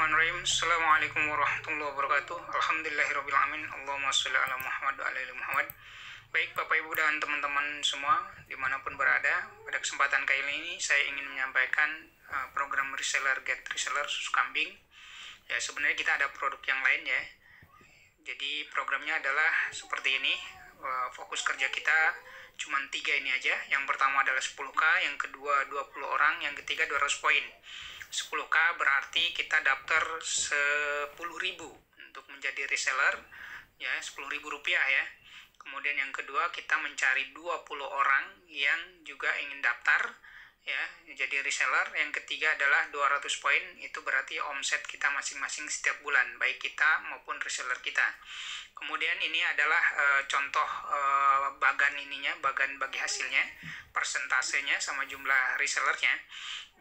Bismillahirrahmanirrahim. Assalamualaikum warahmatullahi wabarakatuh. Alhamdulillahirrahmanirrahim. Allahumma sholli ala Muhammad wa ala ali Muhammad. Baik Bapak Ibu dan teman-teman semua dimanapun berada, pada kesempatan kali ini saya ingin menyampaikan program reseller get reseller susu kambing. Ya, sebenarnya kita ada produk yang lain ya. Jadi programnya adalah seperti ini. Fokus kerja kita cuma 3 ini aja. Yang pertama adalah 10K, yang kedua 20 orang, yang ketiga 200 poin. 10K berarti kita daftar 10.000 untuk menjadi reseller ya, 10.000 rupiah ya. Kemudian yang kedua kita mencari 20 orang yang juga ingin daftar ya jadi reseller. Yang ketiga adalah 200 poin, itu berarti omset kita masing-masing setiap bulan, baik kita maupun reseller kita. Kemudian ini adalah contoh bagan bagi hasilnya, persentasenya sama jumlah resellernya.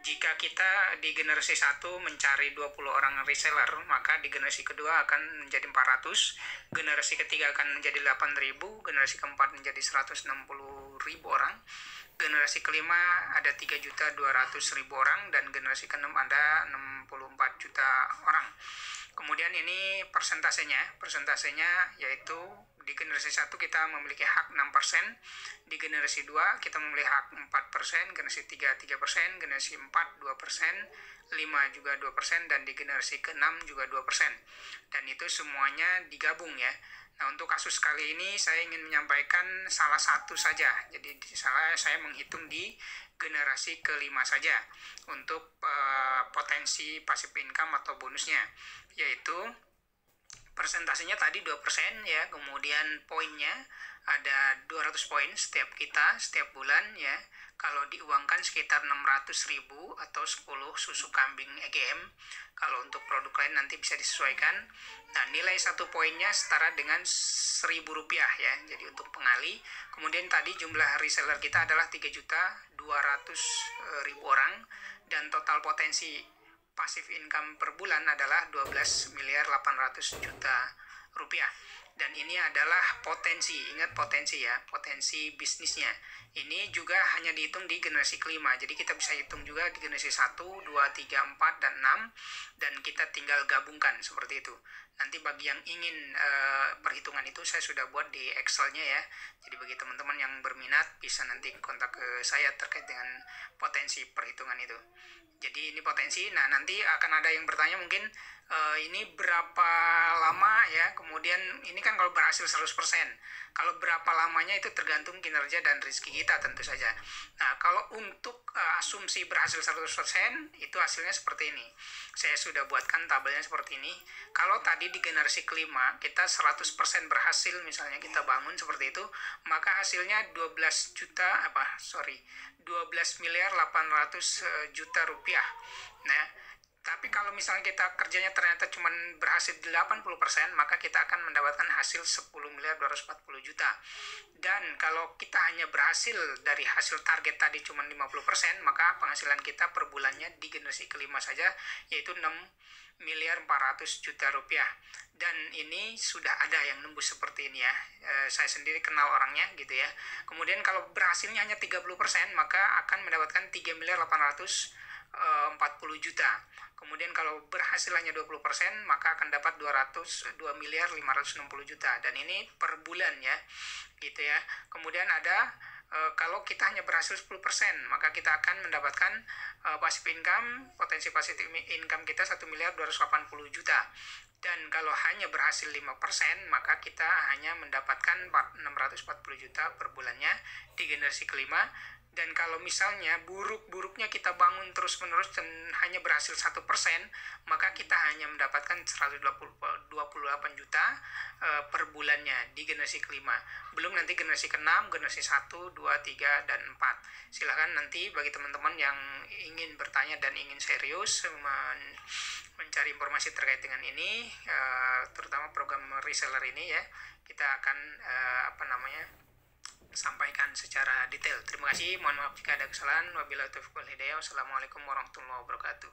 Jika kita di generasi 1 mencari 20 orang reseller, maka di generasi kedua akan menjadi 400, generasi ketiga akan menjadi 8.000, generasi keempat menjadi 160.000 orang, generasi kelima ada 3.200.000 orang, dan generasi keenam ada 64 juta orang. Kemudian ini persentasenya yaitu di generasi 1 kita memiliki hak 6%, di generasi 2 kita memiliki hak 4%, generasi 3 3%, generasi 4 2%, 5 juga 2%, dan di generasi ke-6 juga 2%. Dan itu semuanya digabung ya. Nah, untuk kasus kali ini saya ingin menyampaikan salah satu saja. Jadi saya menghitung di generasi ke-5 saja untuk potensi passive income atau bonusnya, yaitu persentasenya tadi 2% ya, kemudian poinnya ada 200 poin setiap bulan ya. Kalau diuangkan sekitar 600.000 atau 10 susu kambing EGM. Kalau untuk produk lain nanti bisa disesuaikan. Nah, nilai 1 poinnya setara dengan Rp1.000 ya. Jadi untuk pengali. Kemudian tadi jumlah reseller kita adalah 3.200.000 orang, dan total potensi passive income per bulan adalah 12.800 miliar rupiah. Dan ini adalah potensi, ingat potensi ya, potensi bisnisnya. Ini juga hanya dihitung di generasi kelima, jadi kita bisa hitung juga di generasi 1, 2, 3, 4, dan 6, dan kita tinggal gabungkan seperti itu. Nanti bagi yang ingin perhitungan itu saya sudah buat di Excel-nya ya. Jadi bagi teman-teman yang berminat bisa nanti kontak ke saya terkait dengan potensi perhitungan itu. Jadi ini potensi. Nah, nanti akan ada yang bertanya mungkin ini berapa lama ya, kemudian ini kan kalau berhasil 100%, kalau berapa lamanya itu tergantung kinerja dan rezeki kita tentu saja. Nah, kalau untuk asumsi berhasil 100% itu hasilnya seperti ini. Saya sudah buatkan tabelnya seperti ini. Kalau tadi di generasi kelima kita 100% berhasil, misalnya kita bangun seperti itu, maka hasilnya 12.800.000.000 rupiah. Nah, tapi kalau misalnya kita kerjanya ternyata cuma berhasil 80%, maka kita akan mendapatkan hasil 10.240.000.000. Dan kalau kita hanya berhasil dari hasil target tadi cuma 50%, maka penghasilan kita per bulannya di generasi kelima saja yaitu 6.400.000.000 rupiah. Dan ini sudah ada yang nembus seperti ini ya. Saya sendiri kenal orangnya gitu ya. Kemudian kalau berhasilnya hanya 30%, maka akan mendapatkan 3.840.000.000. Kemudian kalau berhasil hanya 20%, maka akan dapat 2.560.000.000. Dan ini per bulan ya, gitu ya. Kemudian ada kalau kita hanya berhasil 10%, maka kita akan mendapatkan passive income, potensi passive income kita 1.280.000.000. Dan kalau hanya berhasil 5%, maka kita hanya mendapatkan 640.000.000 per bulannya di generasi kelima. Dan kalau misalnya buruk-buruknya kita bangun terus-menerus dan hanya berhasil 1%, maka kita hanya mendapatkan 128 juta per bulannya di generasi kelima. Belum nanti generasi ke-6, generasi 1, 2, 3, dan 4. Silahkan nanti bagi teman-teman yang ingin bertanya dan ingin serius mencari informasi terkait dengan ini, terutama program reseller ini ya, kita akan sampaikan secara detail. Terima kasih, mohon maaf jika ada kesalahan. Wabillahi taufiq wal hidayah. Wassalamualaikum warahmatullahi wabarakatuh.